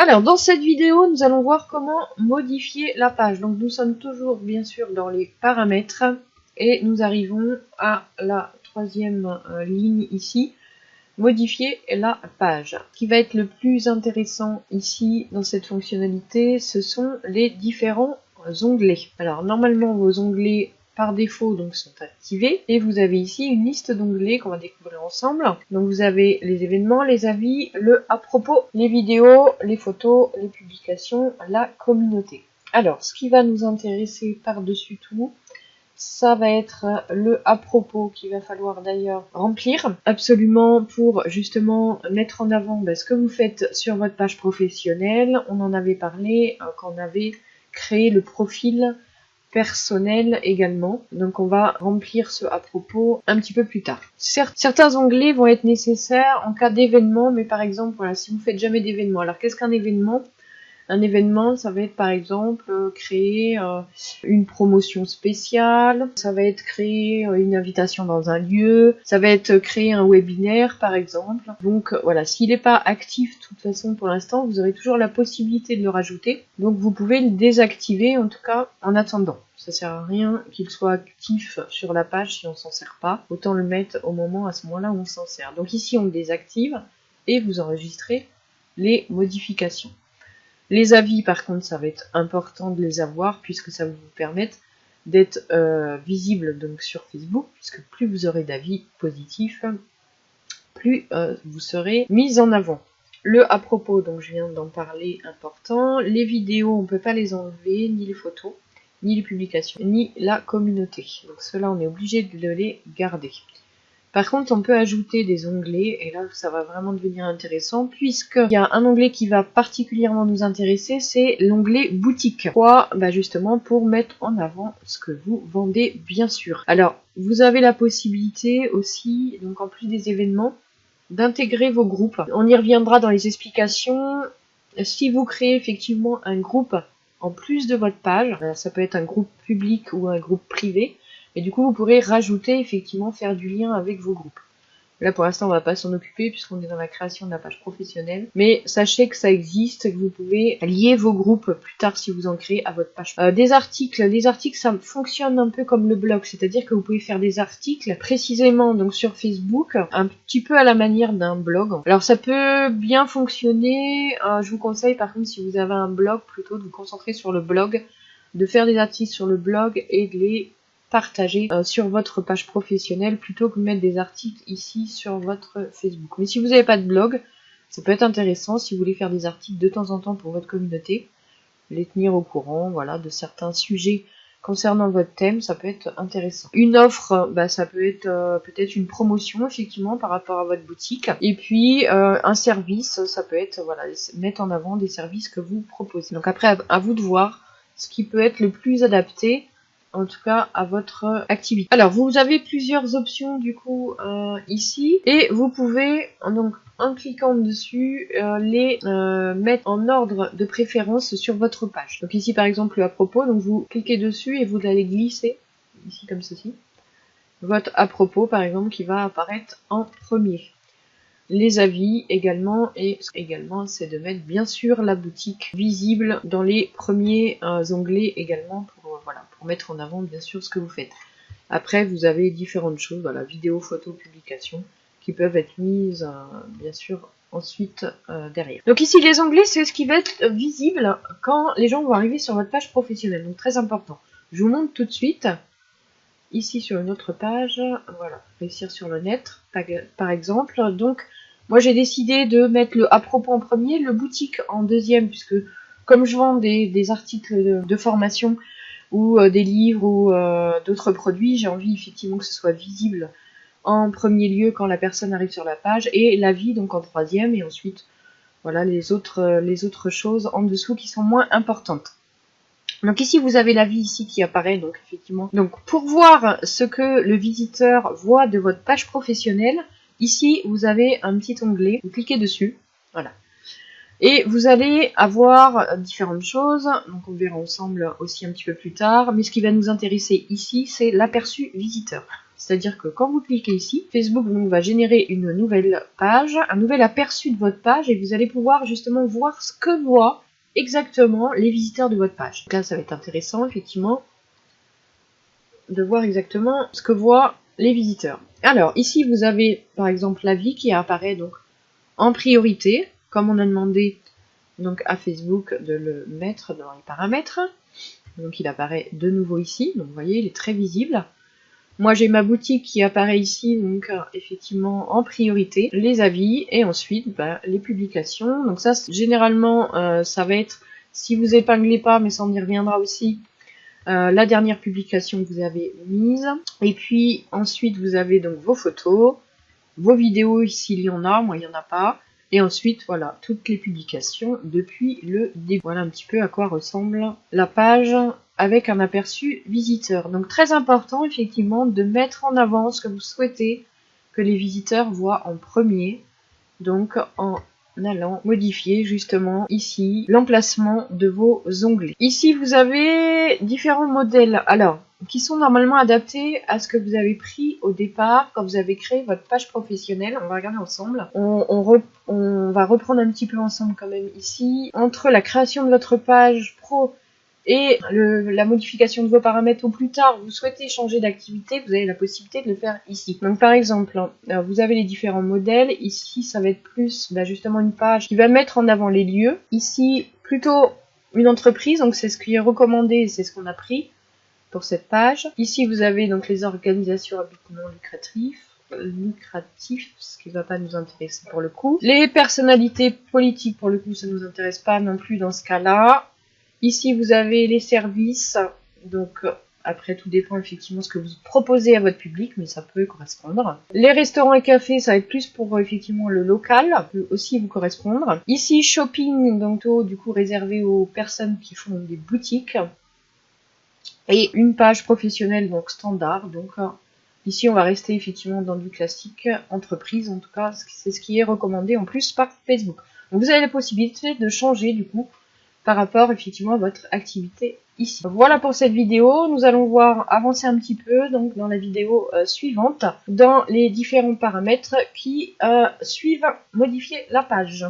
Alors, dans cette vidéo, nous allons voir comment modifier la page. Donc, nous sommes toujours, bien sûr, dans les paramètres et nous arrivons à la troisième ligne ici, modifier la page. Ce qui va être le plus intéressant ici, dans cette fonctionnalité, ce sont les différents onglets. Alors, normalement, vos onglets par défaut donc sont activés et vous avez ici une liste d'onglets qu'on va découvrir ensemble. Donc vous avez les événements, les avis, le à propos, les vidéos, les photos, les publications, la communauté. Alors ce qui va nous intéresser par-dessus tout, ça va être le à propos qu'il va falloir d'ailleurs remplir absolument pour justement mettre en avant ce que vous faites sur votre page professionnelle. On en avait parlé quand on avait créé le profil personnel également. Donc on va remplir ce à propos un petit peu plus tard. Certains onglets vont être nécessaires en cas d'événement, mais par exemple, voilà, si vous faites jamais d'événement. Alors qu'est-ce qu'un événement ? Un événement, ça va être par exemple créer une promotion spéciale, ça va être créer une invitation dans un lieu, ça va être créer un webinaire par exemple. Donc voilà, s'il n'est pas actif de toute façon pour l'instant, vous aurez toujours la possibilité de le rajouter. Donc vous pouvez le désactiver en tout cas en attendant. Ça sert à rien qu'il soit actif sur la page si on s'en sert pas. Autant le mettre à ce moment-là où on s'en sert. Donc ici on le désactive et vous enregistrez les modifications. Les avis, par contre, ça va être important de les avoir puisque ça va vous permettre d'être visible donc sur Facebook, puisque plus vous aurez d'avis positifs, plus vous serez mis en avant. Le à propos, donc je viens d'en parler, important. Les vidéos, on ne peut pas les enlever, ni les photos, ni les publications, ni la communauté. Donc ceux-là, on est obligé de les garder. Par contre, on peut ajouter des onglets, et là, ça va vraiment devenir intéressant, puisqu'il y a un onglet qui va particulièrement nous intéresser, c'est l'onglet boutique. Pourquoi ? Justement, pour mettre en avant ce que vous vendez, bien sûr. Alors, vous avez la possibilité aussi, donc en plus des événements, d'intégrer vos groupes. On y reviendra dans les explications. Si vous créez effectivement un groupe en plus de votre page, ça peut être un groupe public ou un groupe privé, et du coup, vous pourrez rajouter, effectivement, faire du lien avec vos groupes. Là, pour l'instant, on ne va pas s'en occuper puisqu'on est dans la création de la page professionnelle. Mais sachez que ça existe, que vous pouvez lier vos groupes plus tard si vous en créez à votre page. Des articles. Les articles, ça fonctionne un peu comme le blog. C'est-à-dire que vous pouvez faire des articles précisément donc sur Facebook, un petit peu à la manière d'un blog. Alors, ça peut bien fonctionner. Je vous conseille, par contre, si vous avez un blog, plutôt de vous concentrer sur le blog, de faire des articles sur le blog et de les partager sur votre page professionnelle plutôt que de mettre des articles ici sur votre Facebook. Mais si vous n'avez pas de blog, ça peut être intéressant si vous voulez faire des articles de temps en temps pour votre communauté, les tenir au courant, voilà, de certains sujets concernant votre thème, ça peut être intéressant. Une offre, ça peut être peut-être une promotion effectivement par rapport à votre boutique. Et puis un service, ça peut être voilà, mettre en avant des services que vous proposez. Donc après, à vous de voir ce qui peut être le plus adapté en tout cas à votre activité. Alors vous avez plusieurs options du coup ici et vous pouvez donc en cliquant dessus les mettre en ordre de préférence sur votre page. Donc ici par exemple le à propos, donc vous cliquez dessus et vous allez glisser ici comme ceci votre à propos par exemple qui va apparaître en premier. Les avis également, et également c'est de mettre bien sûr la boutique visible dans les premiers onglets également pour mettre en avant bien sûr ce que vous faites. Après vous avez différentes choses, voilà, vidéo, photo, publication, qui peuvent être mises bien sûr ensuite derrière. Donc ici les onglets c'est ce qui va être visible quand les gens vont arriver sur votre page professionnelle, donc très important. Je vous montre tout de suite. Ici sur une autre page, voilà, réussir sur le net par exemple. Donc moi j'ai décidé de mettre le à propos en premier, le boutique en deuxième, puisque comme je vends des articles de formation ou des livres ou d'autres produits, j'ai envie effectivement que ce soit visible en premier lieu quand la personne arrive sur la page, et l'avis donc en troisième, et ensuite voilà les autres choses en dessous qui sont moins importantes. Donc ici vous avez l'avis ici qui apparaît, donc effectivement. Donc pour voir ce que le visiteur voit de votre page professionnelle, ici vous avez un petit onglet, vous cliquez dessus, voilà. Et vous allez avoir différentes choses, donc on verra ensemble aussi un petit peu plus tard, mais ce qui va nous intéresser ici, c'est l'aperçu visiteur. C'est-à-dire que quand vous cliquez ici, Facebook donc, va générer une nouvelle page, un nouvel aperçu de votre page et vous allez pouvoir justement voir ce que voient exactement les visiteurs de votre page. Donc là, ça va être intéressant effectivement de voir exactement ce que voient les visiteurs. Alors ici, vous avez par exemple l'avis qui apparaît donc en priorité, comme on a demandé donc à Facebook de le mettre dans les paramètres. Donc il apparaît de nouveau ici, donc vous voyez, il est très visible. Moi j'ai ma boutique qui apparaît ici, donc effectivement en priorité, les avis et ensuite les publications. Donc ça généralement ça va être, si vous épinglez pas, mais ça on y reviendra aussi, la dernière publication que vous avez mise. Et puis ensuite vous avez donc vos photos, vos vidéos s'il y en a, moi il n'y en a pas. Et ensuite, voilà, toutes les publications depuis le début. Voilà un petit peu à quoi ressemble la page avec un aperçu visiteur. Donc très important, effectivement, de mettre en avant ce que vous souhaitez que les visiteurs voient en premier. Donc en allant modifier justement ici l'emplacement de vos onglets. Ici, vous avez différents modèles. Alors, qui sont normalement adaptés à ce que vous avez pris au départ quand vous avez créé votre page professionnelle. On va regarder ensemble. On va reprendre un petit peu ensemble quand même ici. Entre la création de votre page pro et la modification de vos paramètres, ou plus tard vous souhaitez changer d'activité, vous avez la possibilité de le faire ici. Donc par exemple, vous avez les différents modèles. Ici, ça va être plus justement une page qui va mettre en avant les lieux. Ici, plutôt une entreprise, donc c'est ce qui est recommandé et c'est ce qu'on a pris pour cette page. Ici, vous avez donc les organisations à but non lucratif, ce qui ne va pas nous intéresser pour le coup. Les personnalités politiques, pour le coup, ça ne nous intéresse pas non plus dans ce cas-là. Ici, vous avez les services, donc après tout dépend effectivement de ce que vous proposez à votre public, mais ça peut correspondre. Les restaurants et cafés, ça va être plus pour effectivement le local, ça peut aussi vous correspondre. Ici, shopping, donc du coup réservé aux personnes qui font des boutiques. Et une page professionnelle, donc standard, donc ici on va rester effectivement dans du classique, entreprise en tout cas, c'est ce qui est recommandé en plus par Facebook. Donc vous avez la possibilité de changer du coup par rapport effectivement à votre activité ici. Voilà pour cette vidéo, nous allons voir avancer un petit peu donc dans la vidéo suivante, dans les différents paramètres qui suivent modifier la page.